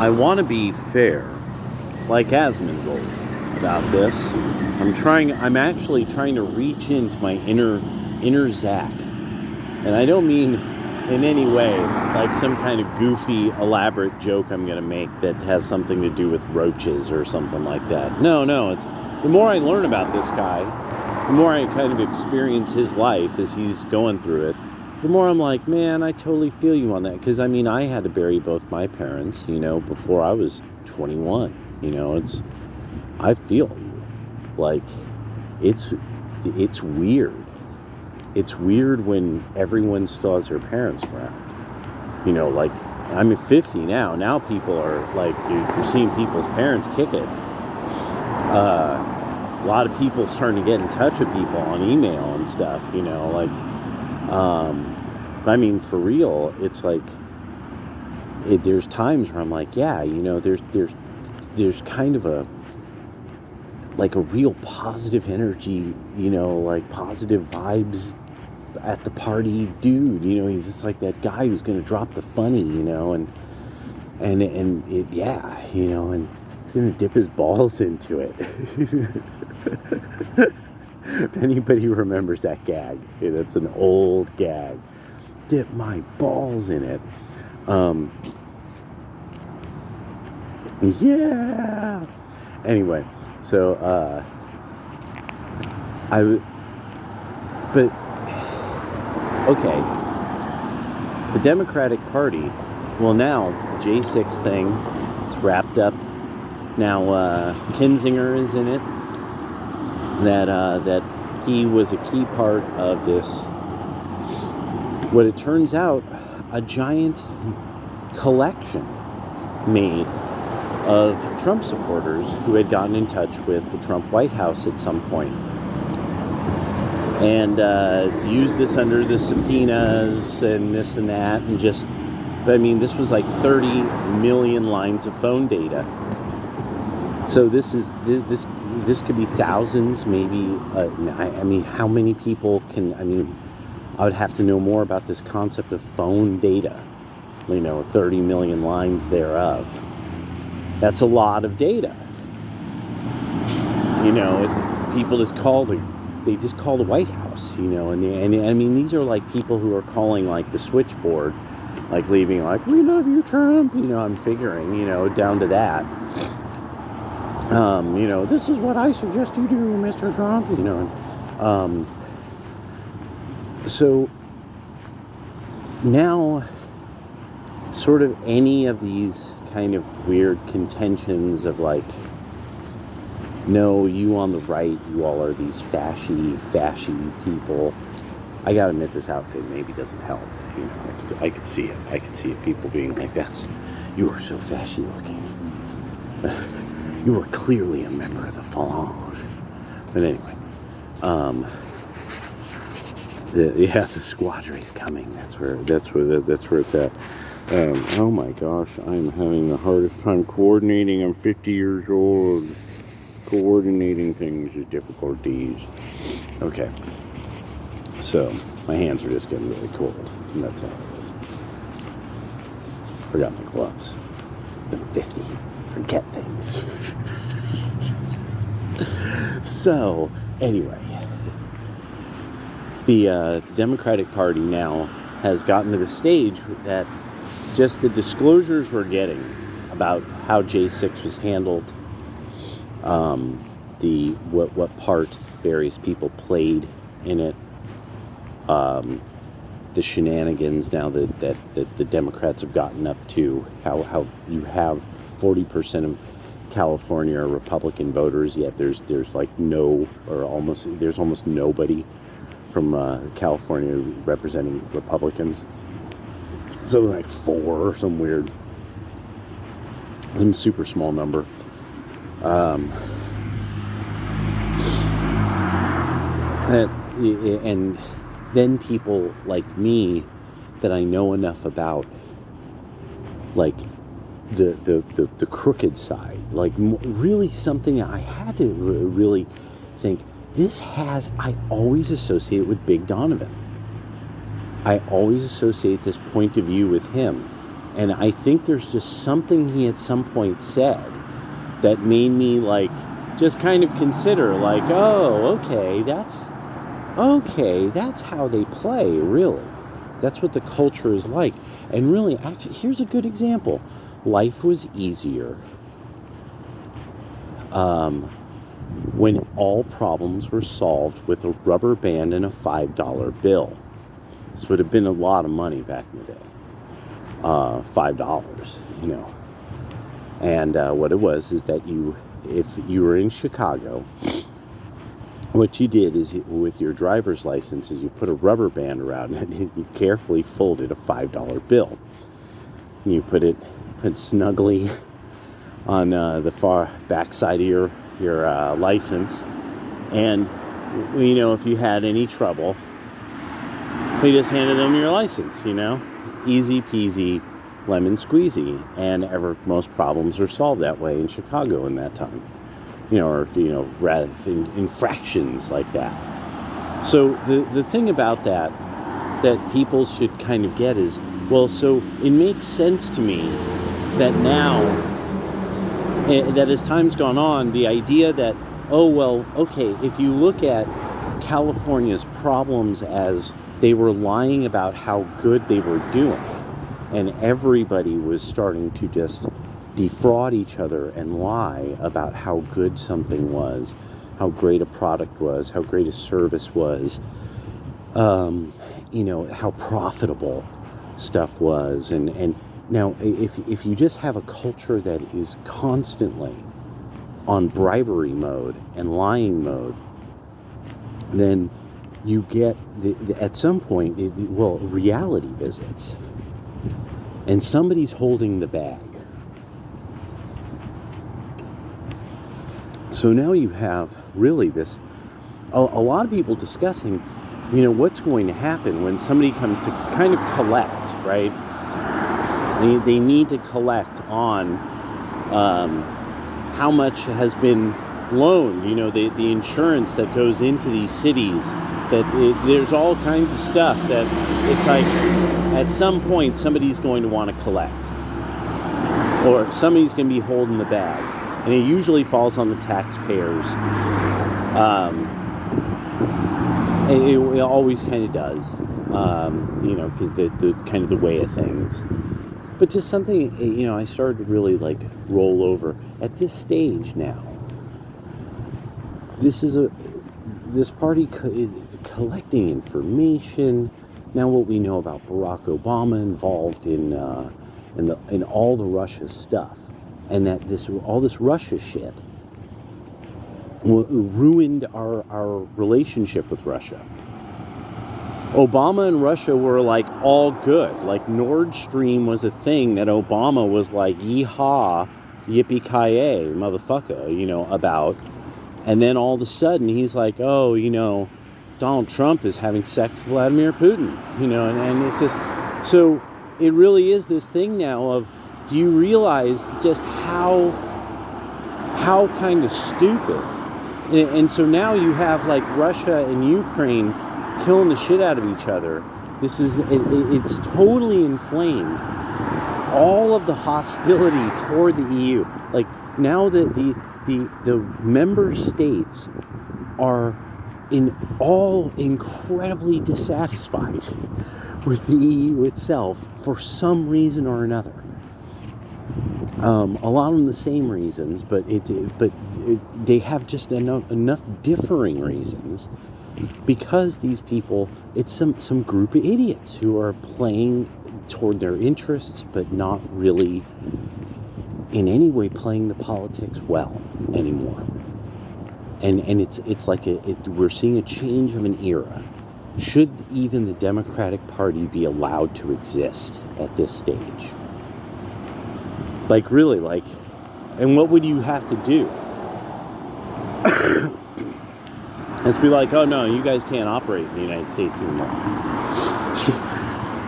I want to be fair, like Asmongold, about this. I'm actually trying to reach into my inner Zach. And I don't mean in any way like some kind of goofy, elaborate joke I'm going to make that has something to do with roaches or something like that. No, it's the more I learn about this guy, the more I kind of experience his life as he's going through it, the more I'm like, man, I totally feel you on that. Because, I mean, I had to bury both my parents, before I was 21. I feel you. Like, it's weird. It's weird when everyone still has their parents around. Like, I'm 50 now. Now people are, like, you're seeing people's parents kick it. A lot of people starting to get in touch with people on email and stuff, I mean, for real, it's like, there's times where I'm like, yeah, there's kind of a real positive energy, like positive vibes at the party dude, he's just like that guy who's going to drop the funny, and it, yeah, and he's going to dip his balls into it. If anybody remembers that gag, that's an old gag. Dip my balls in it. Yeah. Anyway, so okay. The Democratic Party. Well, now the J6 thing, it's wrapped up. Now Kinzinger is in it. That he was a key part of this. What it turns out, a giant collection made of Trump supporters who had gotten in touch with the Trump White House at some point and used this under the subpoenas and this and that, and just, I mean, this was like 30 million lines of phone data. So this could be thousands, maybe. I mean, how many people can? I mean, I would have to know more about this concept of phone data. 30 million lines thereof. That's a lot of data. It's, people just call the White House. And I mean, these are like people who are calling like the switchboard, like leaving like, "We love you, Trump." I'm figuring, down to that. This is what I suggest you do, Mr. Trump. So now, sort of any of these kind of weird contentions of like, no, you on the right, you all are these fashy people. I gotta admit, this outfit maybe doesn't help. I could see it. I could see it. People being like, you are so fashy looking. You are clearly a member of the Phalange. But anyway, the squadron's coming. That's where it's at. Oh my gosh, I'm having the hardest time coordinating. I'm 50 years old. Coordinating things is difficulties. Okay, so my hands are just getting really cold, and that's all it is. Forgot my gloves. 'Cause I'm 50. Forget things. So, anyway, the Democratic Party now has gotten to the stage that just the disclosures we're getting about how J6 was handled, what part various people played in it, the shenanigans now that the Democrats have gotten up to, how you have 40% of California are Republican voters, yet there's like almost nobody from California representing Republicans. Something like 4 or some super small number. And then people like me that I know enough about, like the crooked side, like really something I had to really think. I always associate it with Big Donovan. I always associate this point of view with him. And I think there's just something he at some point said that made me like just kind of consider like, oh, okay, that's how they play, really. That's what the culture is like. And really, actually, here's a good example. Life was easier when all problems were solved with a rubber band and a $5 bill. This would have been a lot of money back in the day. $5, you know. And what it was is that if you were in Chicago, what you did is with your driver's license is you put a rubber band around it and you carefully folded a $5 bill. And you put it snugly on the far backside of your license. And, you know, if you had any trouble, you just handed them your license, you know. Easy peasy, lemon squeezy. And most problems are solved that way in Chicago in that time. You know, or, you know, rather in fractions like that. So the thing about that people should kind of get is, well, so it makes sense to me that now, that as time's gone on, the idea that, oh, well, okay, if you look at California's problems as they were lying about how good they were doing, and everybody was starting to just defraud each other and lie about how good something was, how great a product was, how great a service was, you know, how profitable stuff was. And now, if you just have a culture that is constantly on bribery mode and lying mode, then you get, at some point, reality visits. And somebody's holding the bag. So now you have really this, a lot of people discussing, you know, what's going to happen when somebody comes to kind of collect, right? They need to collect on how much has been loaned, you know, the insurance that goes into these cities, there's all kinds of stuff that it's like, at some point, somebody's going to want to collect. Or somebody's going to be holding the bag. And it usually falls on the taxpayers. It always kind of does, you know, because the kind of the way of things. But just something, you know, I started to really like roll over at this stage now. This party collecting information. Now, what we know about Barack Obama involved in all the Russia stuff. And that all this Russia shit ruined our relationship with Russia. Obama and Russia were like all good. Like Nord Stream was a thing that Obama was like, yeehaw, yippee-ki-yay, motherfucker, you know, about. And then all of a sudden he's like, oh, you know, Donald Trump is having sex with Vladimir Putin, you know, and it's just, so it really is this thing now of, do you realize just how kind of stupid? And so now you have like Russia and Ukraine killing the shit out of each other. It's totally inflamed all of the hostility toward the EU. Like now the member states are all incredibly dissatisfied with the EU itself for some reason or another. A lot of them the same reasons, but they have just enough differing reasons, because these people, it's some group of idiots who are playing toward their interests, but not really in any way playing the politics well anymore. And it's like we're seeing a change of an era. Should even the Democratic Party be allowed to exist at this stage? Like, really, like, and what would you have to do? Let's be like, oh no, you guys can't operate in the United States anymore.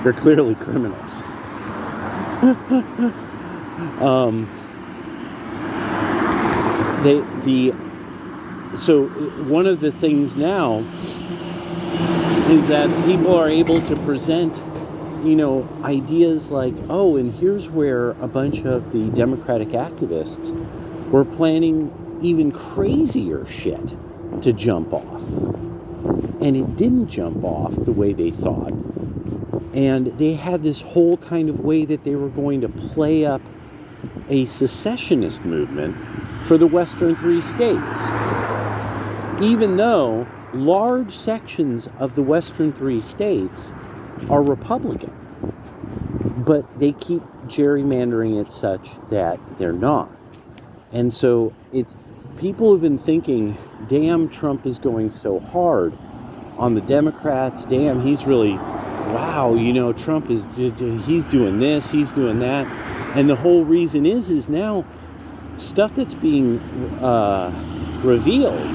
You're clearly criminals. So one of the things now is that people are able to present ideas like, oh, and here's where a bunch of the Democratic activists were planning even crazier shit to jump off. And it didn't jump off the way they thought. And they had this whole kind of way that they were going to play up a secessionist movement for the Western 3 states. Even though large sections of the Western 3 states are Republican. But they keep gerrymandering it such that they're not. And so people have been thinking, damn, Trump is going so hard on the Democrats. Damn, he's really, wow, Trump he's doing this, he's doing that. And the whole reason is now stuff that's being revealed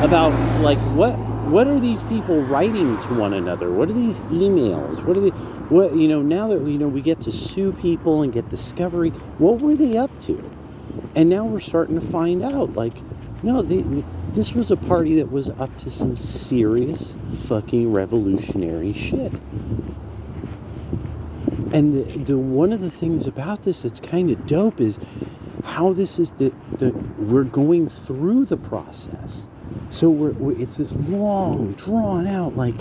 about, like, what are these people writing to one another? What are these emails? Now that we get to sue people and get discovery, what were they up to? And now we're starting to find out, like, no, this was a party that was up to some serious fucking revolutionary shit. And the one of the things about this that's kind of dope is how this is we're going through the process. So it's this long, drawn out, like,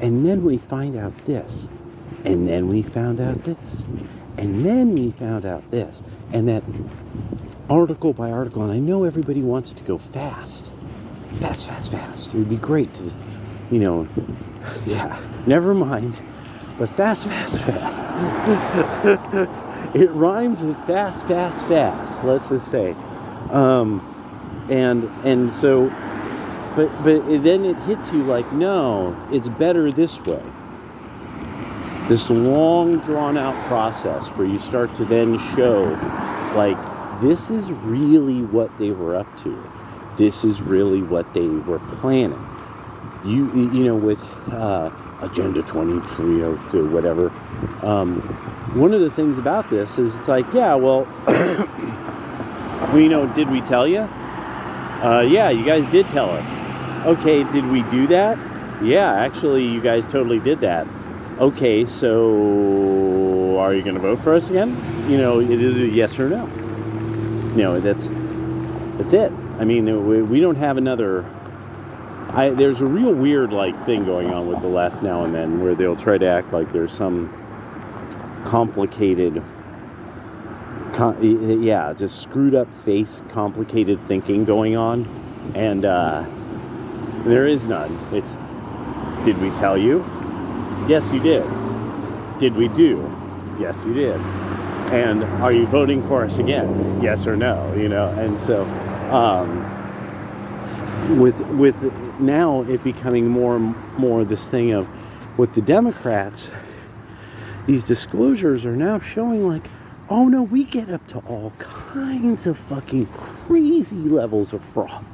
and then we find out this, and then we found out this, and then we found out this, and that article by article. And I know everybody wants it to go fast. It would be great to just, yeah, never mind. But fast. It rhymes with fast. Let's just say, and so, but then it hits you like, no, it's better this way. This long, drawn out process where you start to then show, like, this is really what they were up to. This is really what they were planning. With Agenda 2023 or whatever. One of the things about this is it's like, yeah, well, did we tell you? Yeah, you guys did tell us. Okay, did we do that? Yeah, actually, you guys totally did that. Okay, so are you going to vote for us again? It is a yes or no. That's it. I mean, we don't have another. There's a real weird thing going on with the left now and then, where they'll try to act like there's some complicated, just screwed up face, complicated thinking going on, and there is none. It's, did we tell you? Yes, you did. Did we do? Yes, you did. And are you voting for us again? Yes or no? And so with now it becoming more and more this thing of, with the Democrats, these disclosures are now showing like, oh no, we get up to all kinds of fucking crazy levels of fraud.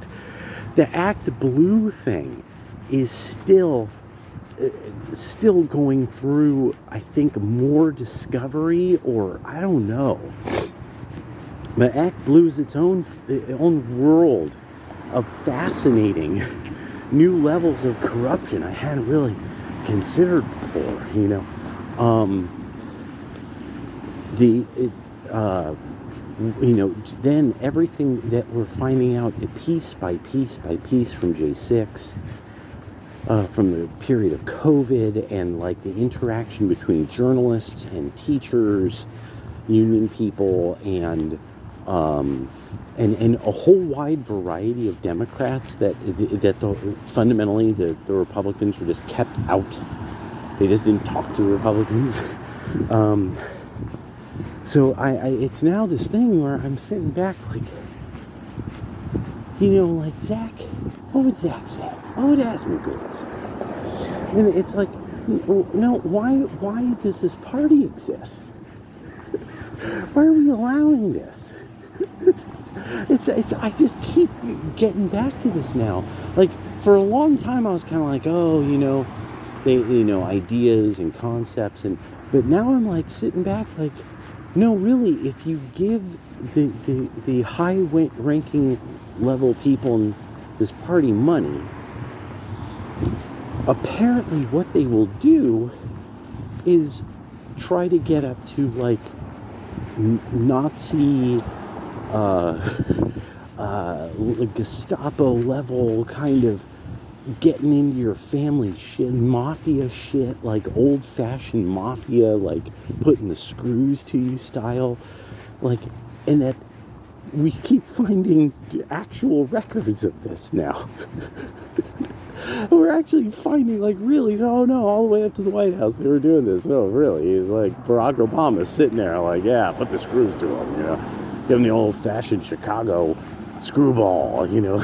The Act Blue thing is still going through, I think, more discovery, or I don't know. But Act Blue is its own world of fascinating new levels of corruption I hadn't really considered before, then everything that we're finding out piece by piece by piece from J6, from the period of COVID, and like the interaction between journalists and teachers, union people, and a whole wide variety of Democrats that fundamentally the Republicans were just kept out. They just didn't talk to the Republicans. So it's now this thing where I'm sitting back like, like Zach, what would Zach say? What would Asmongold say? And it's like, no, why does this party exist? Why are we allowing this? I just keep getting back to this now. Like, for a long time I was kind of like, ideas and concepts, but now I'm like sitting back like, no, really, if you give the high-ranking level people in this party money, apparently what they will do is try to get up to like Nazi Gestapo level kind of getting into your family shit, mafia shit, like old-fashioned mafia, like putting the screws to you style, like, and that we keep finding actual records of this now. We're actually finding, like, really, no, all the way up to the White House they were doing this. Oh, really? Like, Barack Obama's sitting there like, yeah, put the screws to him, you know, give him the old-fashioned Chicago screwball, you know.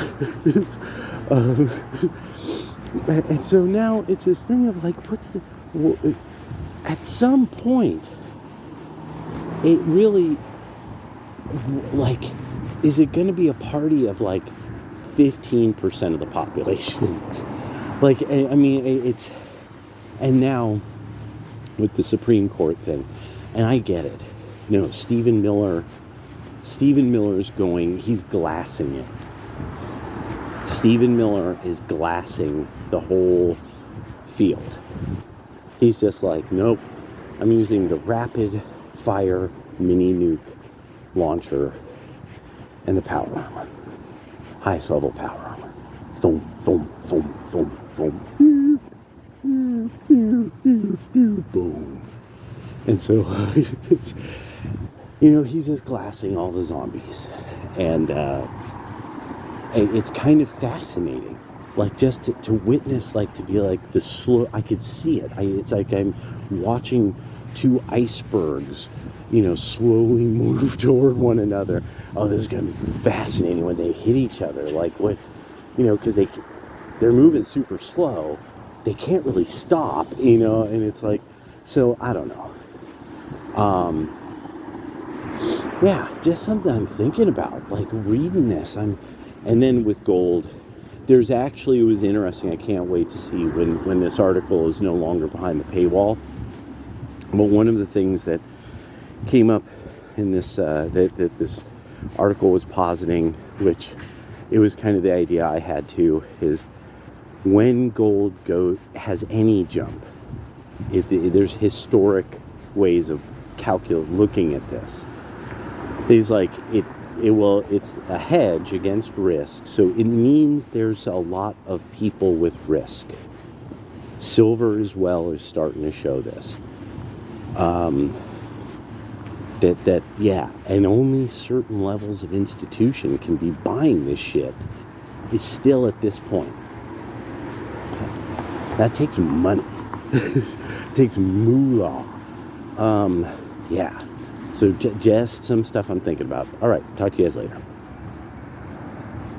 And so now it's this thing of like, at some point, it really, like, is it going to be a party of like 15% of the population? Like, I mean, it's, and now with the Supreme Court thing, and I get it. No, Stephen Miller's going, he's glassing it. Stephen Miller is glassing the whole field. He's just like, nope, I'm using the rapid fire mini nuke launcher and the power armor. Highest level power armor. Thump, thump, thump, thump, thump. Boom. And so, it's, you know, he's just glassing all the zombies. And it's kind of fascinating, like, just to witness, like, to be like the slow, I could see it. It's like I'm watching two icebergs, you know, slowly move toward one another. Oh, this is going to be fascinating when they hit each other. Like, what, you know, because they're moving super slow. They can't really stop, you know, and it's like, so, I don't know. Yeah, just something I'm thinking about, like, reading this. And then with gold, there's actually, it was interesting, I can't wait to see when this article is no longer behind the paywall. But one of the things that came up in this, that this article was positing, which it was kind of the idea I had too, is when gold has any jump, there's historic ways of looking at this. It's like, it's a hedge against risk, so it means there's a lot of people with risk. Silver as well is starting to show this. Yeah, and only certain levels of institution can be buying this shit. It's still at this point. That takes money. It takes moolah. Yeah. So just some stuff I'm thinking about. All right, talk to you guys later.